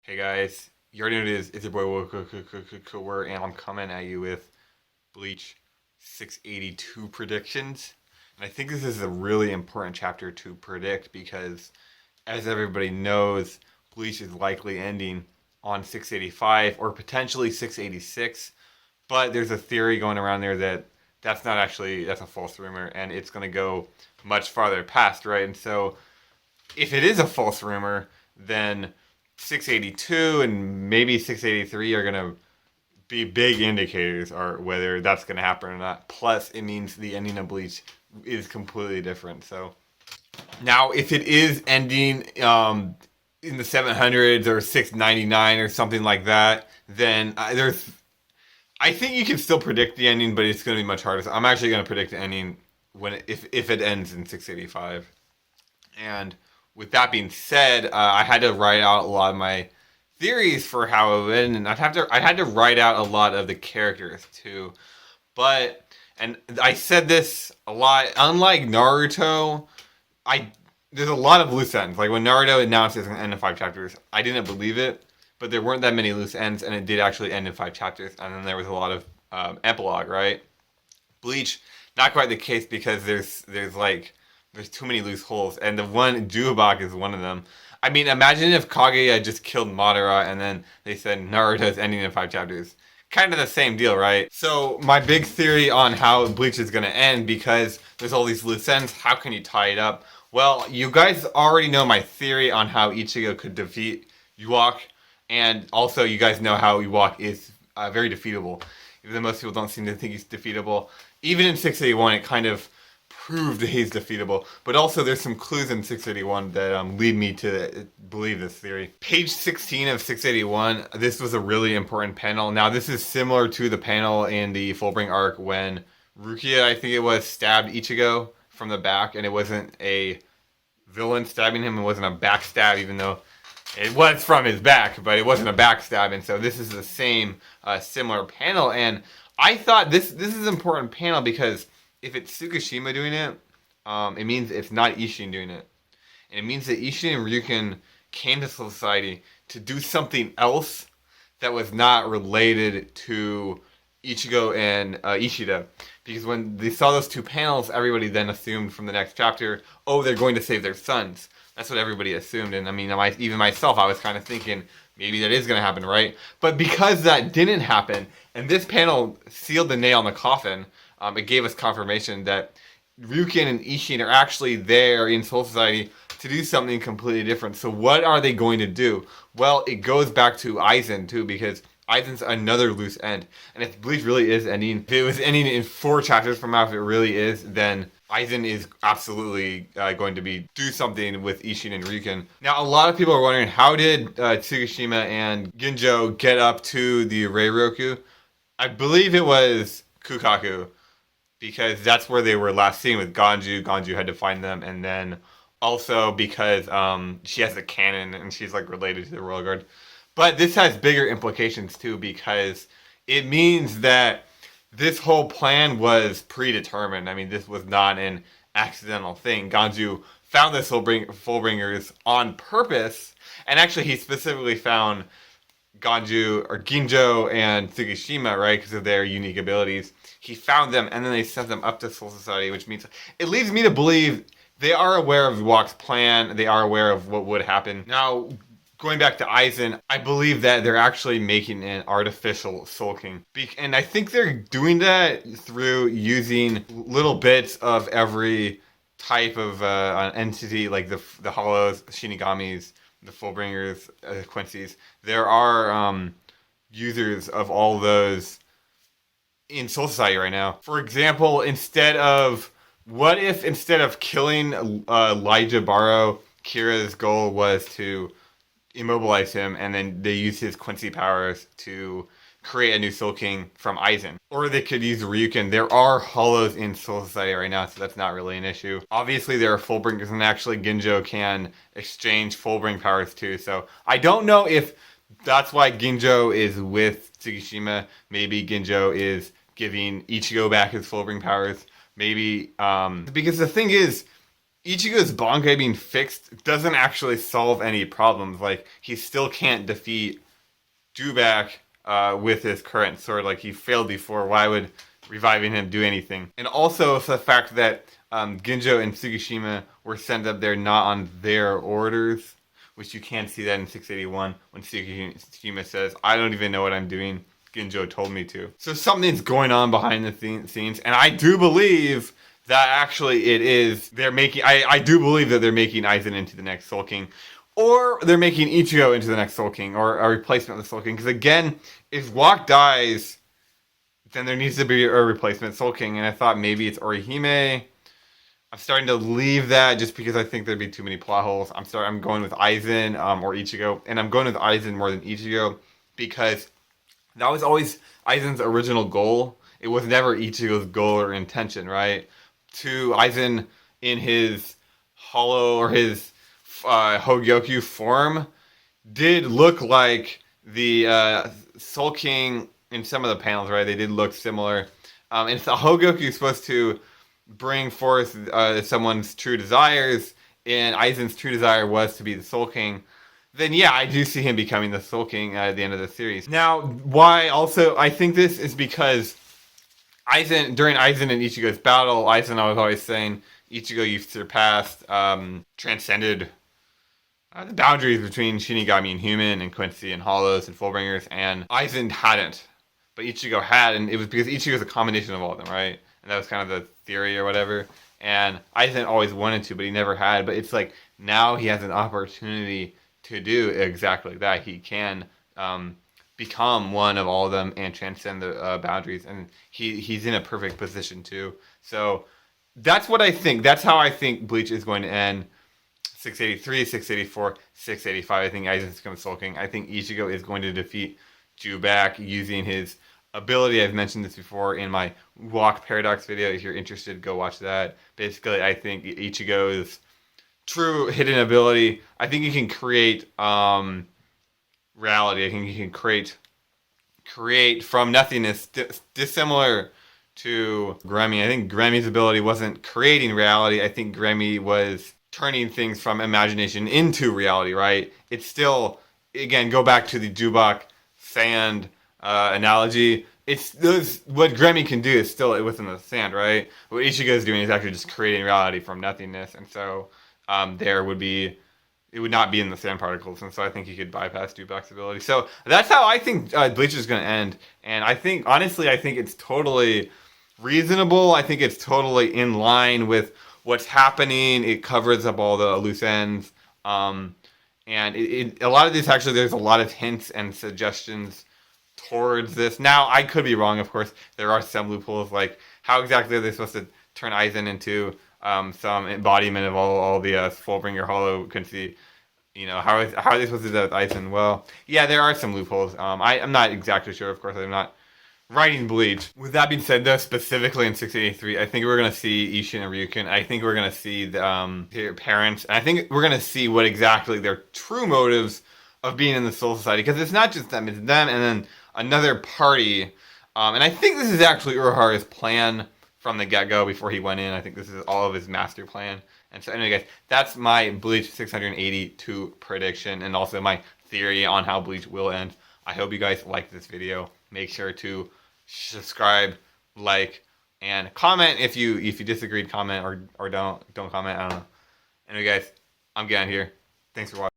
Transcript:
Hey guys, you already know it is. It's your boy Woker, and I'm coming at you with Bleach 682 predictions. And I think this is a really important chapter to predict because, as everybody knows, Bleach is likely ending on 685 or potentially 686. But there's a theory going around there that that's a false rumor, and it's going to go much farther past, right? And so if it is a false rumor, then 682 and maybe 683 are going to be big indicators or whether that's going to happen or not. Plus, it means the ending of Bleach is completely different. So now, if it is ending in the 700s or 699 or something like that, then I think you can still predict the ending, but it's going to be much harder. So I'm actually going to predict the ending if it ends in 685. And with that being said, I had to write out a lot of my theories for how it would end, and I had to write out a lot of the characters too. But and I said this a lot. Unlike Naruto, I there's a lot of loose ends. Like when Naruto announced it's gonna end in 5 chapters, I didn't believe it, but there weren't that many loose ends, and it did actually end in 5 chapters. And then there was a lot of epilogue, right? Bleach, not quite the case because there's too many loose holes, and the one Jubak is one of them. I mean, imagine if Kaguya just killed Madara, and then they said Naruto's ending in 5 chapters. Kind of the same deal, right? So my big theory on how Bleach is gonna end, because there's all these loose ends, how can you tie it up? Well, you guys already know my theory on how Ichigo could defeat Yuak, and also you guys know how Yuak is very defeatable. Even though most people don't seem to think he's defeatable, even in 681, it kind of proved that he's defeatable. But also, there's some clues in 681 that lead me to believe this theory. Page 16 of 681, this was a really important panel. Now, this is similar to the panel in the Fullbring arc when Rukia, I think it was, stabbed Ichigo from the back, and it wasn't a villain stabbing him, it wasn't a backstab, even though it was from his back, but it wasn't a backstab. And so this is the same similar panel, and I thought this is an important panel because if it's Tsukishima doing it, it means it's not Ishin doing it. And it means that Ishin and Ryukin came to society to do something else that was not related to Ichigo and Ishida. Because when they saw those two panels, everybody then assumed from the next chapter, oh, they're going to save their sons. That's what everybody assumed. And I mean, even myself, I was kind of thinking, maybe that is going to happen, right? But because that didn't happen, and this panel sealed the nail in the coffin, it gave us confirmation that Ryukin and Ishin are actually there in Soul Society to do something completely different. So what are they going to do? Well, it goes back to AIZEN too, because AIZEN's another loose end. And if Bleach really is ending, if it was ending in 4 chapters from now, if it really is, then AIZEN is absolutely going to be do something with Ishin and Ryukin. Now, a lot of people are wondering, how did Tsukushima and Ginjo get up to the Reiroku? I believe it was Kukaku, because that's where they were last seen with Ganju. Ganju had to find them, and then also because she has a cannon and she's like related to the Royal Guard. But this has bigger implications too, because it means that this whole plan was predetermined. I mean, this was not an accidental thing. Ganju found the Fullbringers on purpose, and actually he specifically found Ganju or Ginjo and Tsukishima, right, because of their unique abilities. He found them, and then they sent them up to Soul Society, which means it leads me to believe they are aware of Walk's plan. They are aware of what would happen. Now, going back to Aizen, I believe that they're actually making an artificial Soul King. And I think they're doing that through using little bits of every type of entity, like the Hollows, the Shinigamis, the Fullbringers, Quincy's. There are users of all those in Soul Society right now. For example, what if instead of killing Elijah Barrow, Kira's goal was to immobilize him, and then they use his Quincy powers to create a new Soul King from Aizen. Or they could use Ryukin. There are hollows in Soul Society right now, so that's not really an issue. Obviously, there are Fullbringers, and actually Ginjo can exchange Fullbring powers too. So I don't know if that's why Ginjo is with Tsukishima. Maybe Ginjo is giving Ichigo back his Fullbring powers. Maybe, because the thing is, Ichigo's Bankai being fixed doesn't actually solve any problems. Like, he still can't defeat Jubak with his current sword. Like, he failed before. Why would reviving him do anything? And also the fact that Ginjo and Tsukishima were sent up there not on their orders, which you can see that in 681 when Tsukishima says, I don't even know what I'm doing. Ginjo told me to. So something's going on behind the scenes, and I do believe that actually it is, they're making, I do believe that they're making Aizen into the next Soul King, or they're making Ichigo into the next Soul King, or a replacement of the Soul King, because again, if Wak dies, then there needs to be a replacement Soul King, and I thought maybe it's Orihime. I'm starting to leave that just because I think there'd be too many plot holes. I'm going with Aizen or Ichigo, and I'm going with Aizen more than Ichigo, because that was always Aizen's original goal. It was never Ichigo's goal or intention, right? To Aizen in his hollow or his Hogyoku form did look like the Soul King in some of the panels, right? They did look similar. And if the Hogyoku is supposed to bring forth someone's true desires, and Aizen's true desire was to be the Soul King, then yeah, I do see him becoming the Soul King at the end of the series. Now, why also I think this is because during Aizen and Ichigo's battle, Aizen was always saying, Ichigo, you've surpassed, transcended the boundaries between Shinigami and human, and Quincy and Hollows and Fullbringers, and Aizen hadn't. But Ichigo had, and it was because Ichigo's a combination of all of them, right? And that was kind of the theory or whatever. And Aizen always wanted to, but he never had. But it's like, now he has an opportunity to do exactly that. He can become one of all of them and transcend the boundaries, and he's in a perfect position too. So that's what I think. That's how I think Bleach is going to end. 683, 684, 685. I think Aizen's become Soul King. I think Ichigo is going to defeat Jubak using his ability. I've mentioned this before in my Walk Paradox video. If you're interested, go watch that. Basically, I think Ichigo's true hidden ability, I think he can create reality. I think he can create from nothingness, dissimilar to Gremmy. I think Gremmy's ability wasn't creating reality. I think Gremmy was turning things from imagination into reality, right? It's still, again, go back to the Jubak sand analogy. It's what Gremmy can do is still within the sand, right? What Ichigo is doing is actually just creating reality from nothingness, and so it would not be in the sand particles, and so I think he could bypass Jubak's ability. So that's how I think Bleach is going to end, and I think, honestly, I think it's totally reasonable. I think it's totally in line with what's happening. It covers up all the loose ends, and a lot of these, actually, there's a lot of hints and suggestions towards this. Now, I could be wrong, of course. There are some loopholes, like how exactly are they supposed to turn Aizen into some embodiment of all the Fullbringer Hollow Quincy? You know, how are they supposed to do that with Aizen? Well, yeah, there are some loopholes. I'm not exactly sure, of course. I'm not writing Bleach. With that being said, though, specifically in 683, I think we're going to see Isshin and Ryukin. I think we're going to see their parents. And I think we're going to see what exactly their true motives of being in the Soul Society. Because it's not just them. It's them and then another party. And I think this is actually Urahara's plan from the get-go before he went in. I think this is all of his master plan. And so anyway, guys, that's my Bleach 682 prediction, and also my theory on how Bleach will end. I hope you guys liked this video. Make sure to subscribe, like, and comment if you disagreed. Comment or don't comment. I don't know. Anyway, guys, I'm getting here. Thanks for watching.